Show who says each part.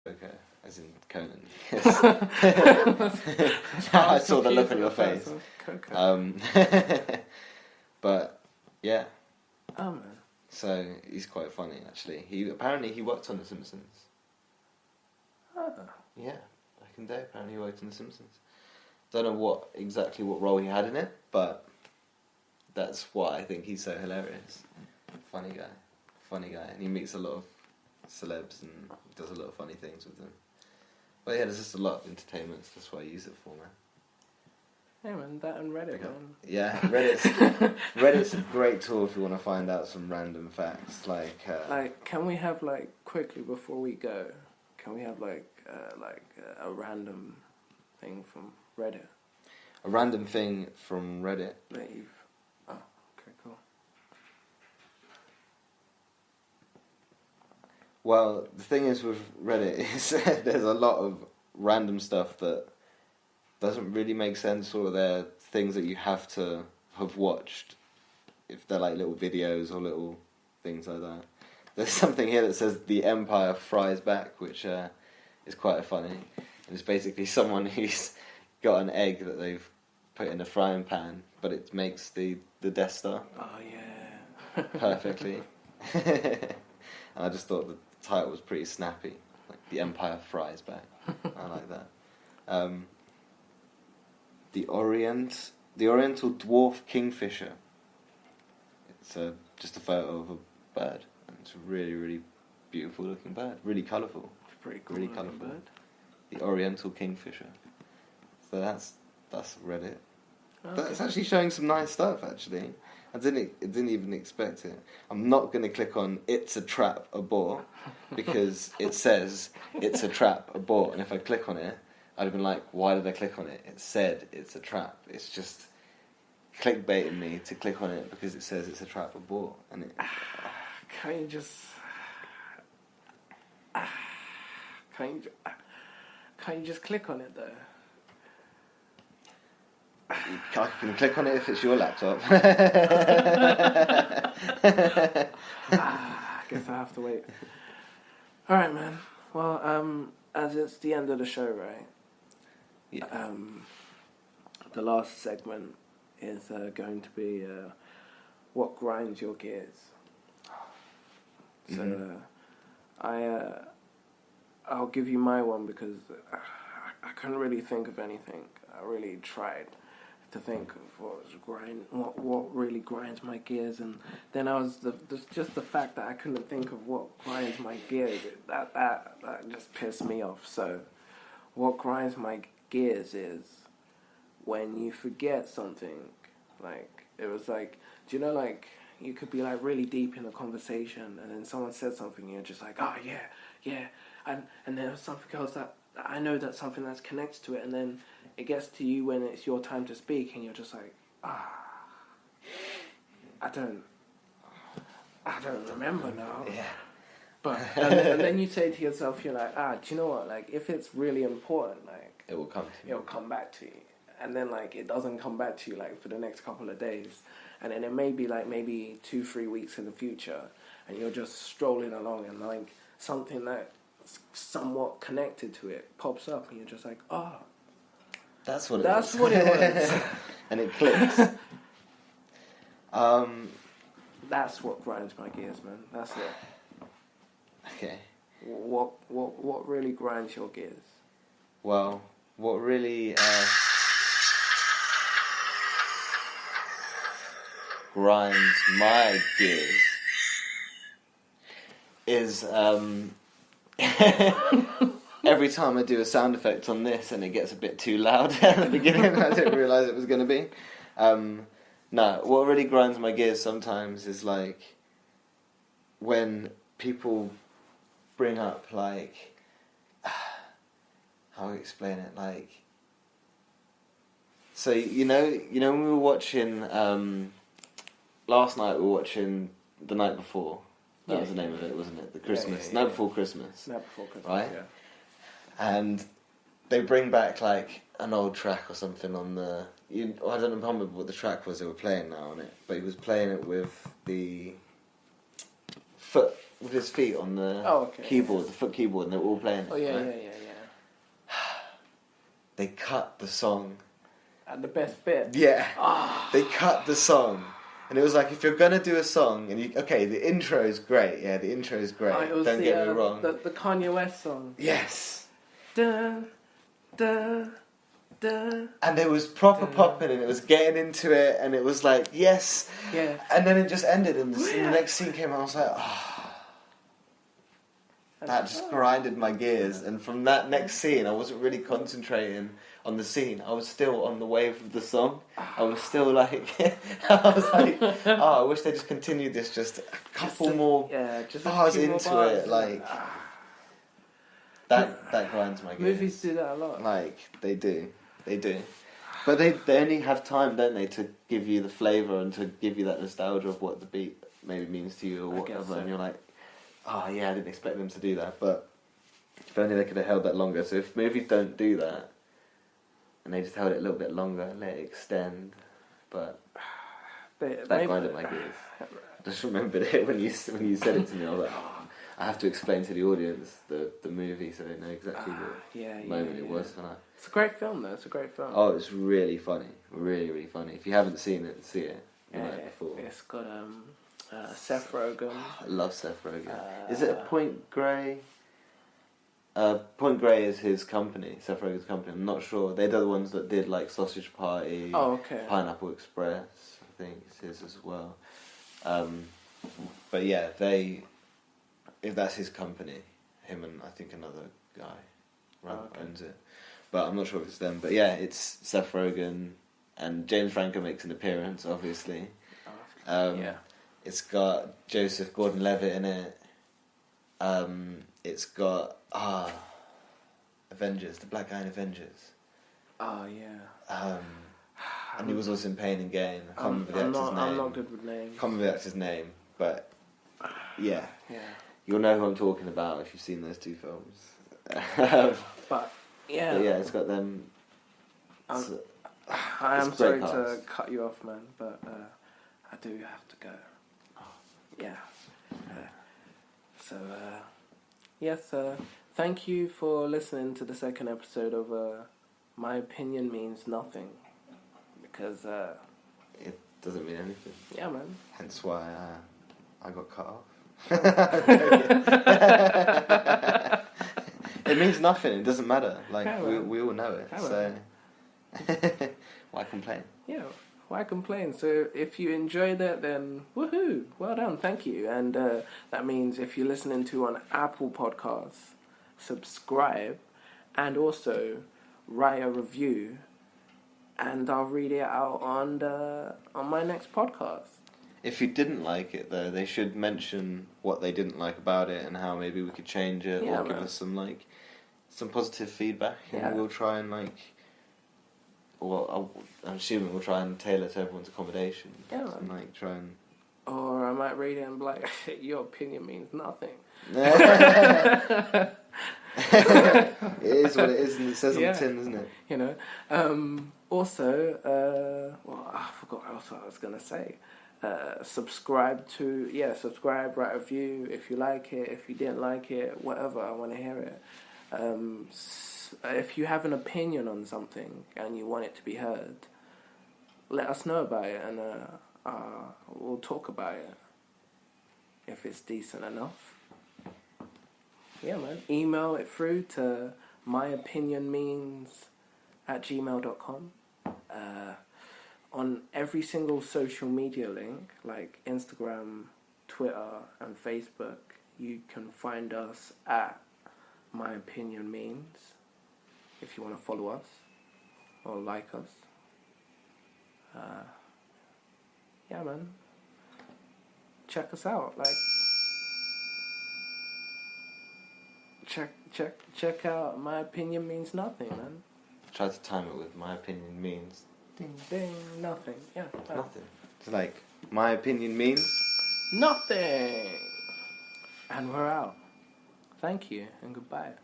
Speaker 1: Okay, as in Conan. I saw the look on your face. But yeah.
Speaker 2: Oh man.
Speaker 1: So he's quite funny actually. He worked on The Simpsons.
Speaker 2: Oh.
Speaker 1: Yeah, back in the day. Apparently he worked on The Simpsons. Don't know exactly what role he had in it, but that's why I think he's so hilarious. Funny guy, and he meets a lot of celebs and does a lot of funny things with them. But yeah, there's just a lot of entertainment. That's what I use it for, man.
Speaker 2: Yeah, man, that and Reddit, man.
Speaker 1: Yeah, Reddit's a great tool if you want to find out some random facts. Like,
Speaker 2: can we have quickly before we go? Can we have a random thing from Reddit?
Speaker 1: A random thing from Reddit.
Speaker 2: That you've. Oh, okay, cool.
Speaker 1: Well, the thing is with Reddit is there's a lot of random stuff that doesn't really make sense, or they're things that you have to have watched if they're like little videos or little things like that. There's something here that says the Empire fries back, which is quite funny. And it's basically someone who's got an egg that they've put in a frying pan, but it makes the Death Star.
Speaker 2: Oh yeah.
Speaker 1: Perfectly. And I just thought the title was pretty snappy, like the Empire fries back. I like that. The Oriental dwarf kingfisher. It's just a photo of a bird, and it's a really, really beautiful looking bird. Really colourful.
Speaker 2: It's pretty cool.
Speaker 1: Really colourful. Bird. The Oriental kingfisher. So that's Reddit. Okay. But it's actually showing some nice stuff. Actually, I didn't even expect it. I'm not going to click on "It's a trap, abort" because it says "It's a trap, abort," and if I click on it, I'd have been like, why did I click on it? It said it's a trap. It's just clickbaiting me to click on it because it says it's a trap, abort, and it.
Speaker 2: Can't you just? Can't you just click on it though?
Speaker 1: You can click on it if it's your laptop.
Speaker 2: I guess I have to wait. All right, man. Well, as it's the end of the show, right?
Speaker 1: Yeah.
Speaker 2: The last segment is going to be what grinds your gears. So I'll give you my one because I couldn't really think of anything. I really tried to think of what really grinds my gears, and then I was just the fact that I couldn't think of what grinds my gears. That just pissed me off. So, what grinds my gears is when you forget something. Like it was like, do you know, like you could be like really deep in a conversation, and then someone said something, and you're just like, oh yeah, and then there's something else that I know that's something that's connected to it, and then it gets to you when it's your time to speak, and you're just like, I don't remember now.
Speaker 1: Yeah.
Speaker 2: But and then you say to yourself, you're like, do you know what? Like, if it's really important, like
Speaker 1: it will come to you.
Speaker 2: It'll come back to you, and then like it doesn't come back to you like for the next couple of days, and then it may be like maybe 2-3 weeks in the future, and you're just strolling along, and like something that's somewhat connected to it pops up, and you're just like,
Speaker 1: That's what it
Speaker 2: was.
Speaker 1: And it clicks.
Speaker 2: That's what grinds my gears, man. That's it.
Speaker 1: Okay.
Speaker 2: What really grinds your gears?
Speaker 1: Well, what really grinds my gears is every time I do a sound effect on this and it gets a bit too loud at the beginning, I didn't realise it was going to be. No, what really grinds my gears sometimes is like when people bring up like, how do I explain it? Like, so you know when we were watching last night, we were watching The Night Before. That was the name of it, wasn't it? The Christmas Night Before Christmas.
Speaker 2: Night Before Christmas,
Speaker 1: right?
Speaker 2: Yeah.
Speaker 1: And they bring back like an old track or something on the. I don't remember what the track was they were playing now on it, but he was playing it with the foot with his feet on the keyboard, the foot keyboard, and they were all playing it.
Speaker 2: Oh yeah,
Speaker 1: right?
Speaker 2: yeah.
Speaker 1: They cut the song.
Speaker 2: At the best bit.
Speaker 1: Yeah. They cut the song. And it was like, if you're going to do a song, and the intro is great. Yeah, the intro is great. Don't get me wrong.
Speaker 2: The Kanye West song.
Speaker 1: Yes.
Speaker 2: Da, da, da.
Speaker 1: And it was proper popping, and it was getting into it, and it was like, yes.
Speaker 2: Yeah.
Speaker 1: And then it just ended, and the next scene came out, I was like, that just grinded my gears. And from that next scene, I wasn't really concentrating on the scene. I was still on the wave of the song. I was still like, I wish they just continued this just a couple more bars into it. Like, that grinds my gears.
Speaker 2: Movies do that a lot.
Speaker 1: Like, they do. But they only have time, don't they, to give you the flavour and to give you that nostalgia of what the beat maybe means to you or whatever. So. And you're like, I didn't expect them to do that. But if only they could have held that longer. So if movies don't do that, and they just held it a little bit longer, let it extend. But that grinded my gears. I just remembered it when you said it to me. I was like, I have to explain to the audience the movie so they know exactly what moment it was. And
Speaker 2: it's a great film, though. It's a great film.
Speaker 1: Oh, it's really funny. Really, really funny. If you haven't seen it, see it. Before.
Speaker 2: It's got Seth Rogen.
Speaker 1: I love Seth Rogen. Is it a Point Grey? Point Grey is his company, Seth Rogen's company. I'm not sure. They're the ones that did like Sausage Party, Pineapple Express. I think it's his as well. But yeah, if that's his company, him and I think another guy owns it. But I'm not sure if it's them. But yeah, it's Seth Rogen and James Franco makes an appearance, obviously. It's got Joseph Gordon-Levitt in it. It's got Avengers, the black guy in Avengers.
Speaker 2: Oh yeah.
Speaker 1: And he was also in Pain and Gain. I can't remember the actor's name.
Speaker 2: I'm not good with names.
Speaker 1: Can't remember the actor's name, but yeah. You'll know who I'm talking about if you've seen those two films.
Speaker 2: But
Speaker 1: yeah, it's got them.
Speaker 2: I am sorry to cut you off, man, but I do have to go. Yeah. So, yes, thank you for listening to the second episode of My Opinion Means Nothing. Because...
Speaker 1: it doesn't mean anything.
Speaker 2: Yeah, man.
Speaker 1: Hence why I got cut off. It means nothing. It doesn't matter. Like, we all know it. So why complain?
Speaker 2: Yeah. Why complain? So if you enjoyed it, then woohoo! Well done, thank you. And that means if you're listening to on Apple Podcasts, subscribe and also write a review, and I'll read it out on my next podcast. If
Speaker 1: you didn't like it, though, they should mention what they didn't like about it and how maybe we could change it, or give us some positive feedback, and we'll try and Well, I'm assuming we'll try and tailor to everyone's accommodation.
Speaker 2: Yeah.
Speaker 1: And try and...
Speaker 2: Or I might read it and be like, your opinion means nothing.
Speaker 1: It is what it is, and it says on the tin, isn't it?
Speaker 2: You know. Also, I forgot what else I was going to say. Subscribe, write a review if you like it, if you didn't like it, whatever, I want to hear it. If you have an opinion on something and you want it to be heard, let us know about it, and we'll talk about it if it's decent enough. Yeah, man. Email it through to myopinionmeans@gmail.com. On every single social media link, like Instagram, Twitter, and Facebook, you can find us at My Opinion Means. If you want to follow us or like us. Yeah, man. Check us out. Check out My Opinion Means Nothing, man.
Speaker 1: Try to time it with My Opinion Means...
Speaker 2: Ding, ding, nothing. Yeah.
Speaker 1: Nothing. It's My Opinion Means...
Speaker 2: Nothing! And we're out. Thank you and goodbye.